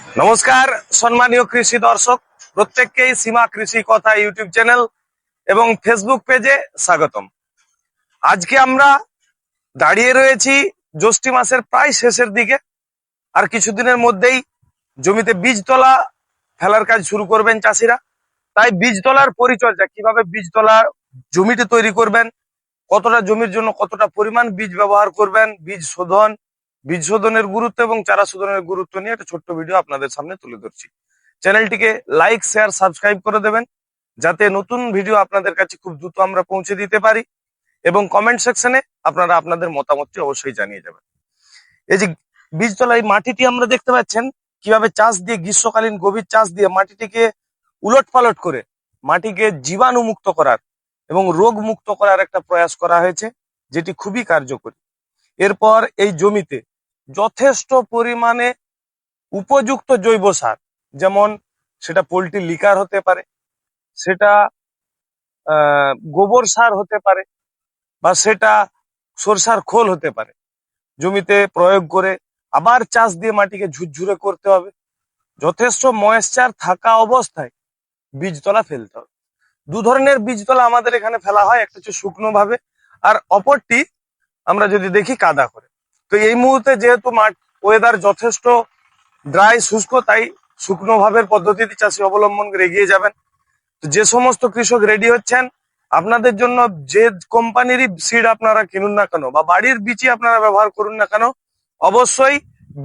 নমস্কার সম্মানীয় কৃষি দর্শক, প্রত্যেককেই সীমা কৃষি কথা ইউটিউব চ্যানেল এবং ফেসবুক পেজে স্বাগতম। আজকে আমরা দাঁড়িয়ে রয়েছি জ্যৈষ্ঠ মাসের প্রায় শেষের দিকে। আর কিছুদিনের মধ্যেই জমিতে বীজ তোলা ফেলার কাজ শুরু করবেন চাষিরা। তাই বীজ তোলার পরিচর্যা, কিভাবে বীজ তোলা জমিতে তৈরি করবেন, কতটা জমির জন্য কতটা পরিমাণ বীজ ব্যবহার করবেন, বীজ শোধনের গুরুত্ব এবং চারা শোধনের গুরুত্ব নিয়ে একটা ছোট্ট ভিডিও আপনাদের সামনে তুলে ধরছি। চ্যানেলটিকে লাইক, শেয়ার, সাবস্ক্রাইব করে দেবেন, যাতে নতুন ভিডিও আপনাদের কাছে খুব দ্রুত আমরা পৌঁছে দিতে পারি। এবং কমেন্ট সেকশনে আপনারা আপনাদের মতামতটি অবশ্যই জানিয়ে যাবেন। এই যে বীজতলা, এই মাটিটি আমরা দেখতে পাচ্ছেন কিভাবে চাষ দিয়ে, গ্রীষ্মকালীন গভীর চাষ দিয়ে মাটিটিকে উলট পালট করে মাটিকে জীবাণু মুক্ত করার এবং রোগ মুক্ত করার একটা প্রয়াস করা হয়েছে, যেটি খুবই কার্যকরী। এরপর এই জমিতে যথেষ্ট পরিমাণে উপযুক্ত জৈব সার, যেমন সেটা পোল্ট্রি লিকার হতে পারে, সেটা গোবর সার হতে পারে, বা সেটা সরষার খোল হতে পারে, জমিতে প্রয়োগ করে আবার চাষ দিয়ে মাটিকে ঝুরঝুরে করতে হবে। যথেষ্ট ময়েশ্চার থাকা অবস্থায় বীজতলা ফেলতে হবে। দু ধরনের বীজতলা আমাদের এখানে ফেলা হয়, একটা হচ্ছে শুকনো ভাবে, আর অপরটি আমরা যদি দেখি কাদা করে। তো এই মুহূর্তে যেহেতু ওয়েদার যথেষ্ট ড্রাই, শুষ্ক, তাই শুকনো ভাবের পদ্ধতিতে চাষি অবলম্বন করে এগিয়ে যাবেন। তো যে সমস্ত কৃষক রেডি হচ্ছেন, আপনাদের জন্য যে কোম্পানিরই সিড আপনারা কিনুন না কেন বা বাড়ির বীজই আপনারা ব্যবহার করুন না কেন, অবশ্যই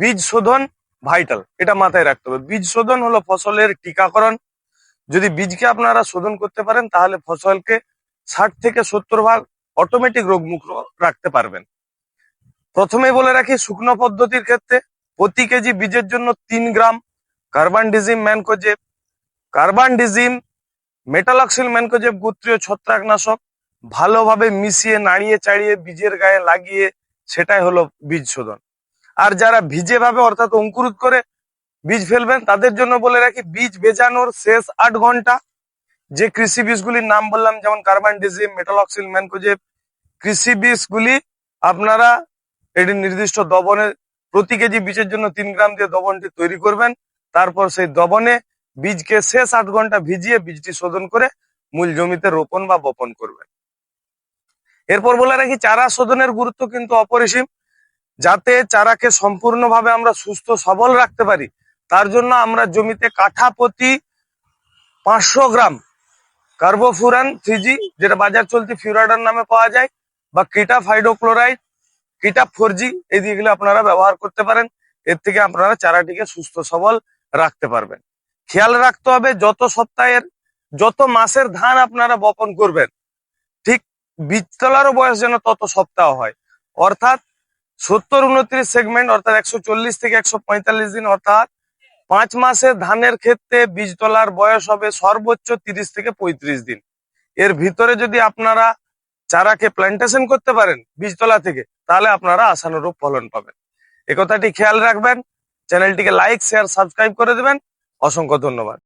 বীজ শোধন ভাইটাল, এটা মাথায় রাখতে হবে। বীজ শোধন হলো ফসলের টিকাকরণ। যদি বীজকে আপনারা শোধন করতে পারেন, তাহলে ফসলকে 60 থেকে 70% অটোমেটিক রোগমুক্ত রাখতে পারবেন। প্রথমে বলে রাখি, শুকনো পদ্ধতির ক্ষেত্রে প্রতি কেজি বীজের জন্য 3 গ্রাম কার্বানডিজিম ম্যানকোজেব, মেটালক্সিল ম্যানকোজেব গোত্রীয় ছত্রাকনাশক ভালোভাবে মিশিয়ে নাড়িয়ে চাড়িয়ে বীজের গায়ে লাগিয়ে, সেটাই হলো বীজ শোধন। আর যারা ভিজে ভাবে অর্থাৎ অঙ্কুরিত করে বীজ ফেলবেন, তাদের জন্য বলে রাখি, বীজ ভেজানোর শেষ 8 ঘন্টা যে কৃষি বীজগুলির নাম বললাম, যেমন কার্বানডিজিম, মেটালক্সিল ম্যানকোজেব, কৃষি বীজগুলি আপনারা এটি নির্দিষ্ট দবনে প্রতি কেজি বীজের জন্য 3 গ্রাম দিয়ে দবনটি তৈরি করবেন। তারপর সেই দবনে বীজকে শেষ 8 ঘন্টা ভিজিয়ে বীজটি শোধন করে মূল জমিতে রোপণ বা বপন করবেন। এরপর বলে রাখি, চারা শোধনের গুরুত্ব কিন্তু অপরিসীম। যাতে চারাকে সম্পূর্ণভাবে আমরা সুস্থ সবল রাখতে পারি, তার জন্য আমরা জমিতে কাঠা প্রতি 500 গ্রাম কার্বোফুরান 3G, যেটা বাজার চলতি ফিউরাডার নামে পাওয়া যায়, বা কিটাফ হাইড্রোক্লোরাইড, কিটাপ 4G, এই দিকগুলো আপনারা ব্যবহার করতে পারেন। এর থেকে আপনারা চারাটিকে সুস্থ সবল রাখতে পারবেন। খেয়াল রাখতে হবে, যত মাসের ধান আপনারা বপন করবেন, ঠিক বীজ তোলারও বয়স যেন তত সপ্তাহ হয়। অর্থাৎ 70-29 সেগমেন্ট, অর্থাৎ 140 থেকে 145 দিন, অর্থাৎ 5 মাসের ধানের ক্ষেত্রে বীজ তোলার বয়স হবে সর্বোচ্চ 30 থেকে 35 দিন। এর ভিতরে যদি আপনারা চারাকে প্ল্যান্টেশন করতে পারেন বীজতলা থেকে, তাহলে আপনারা আশানুরূপ ফলন পাবেন। এ কথাটি খেয়াল রাখবেন। চ্যানেলটিকে লাইক, শেয়ার, সাবস্ক্রাইব করে দেবেন। অসংখ্য ধন্যবাদ।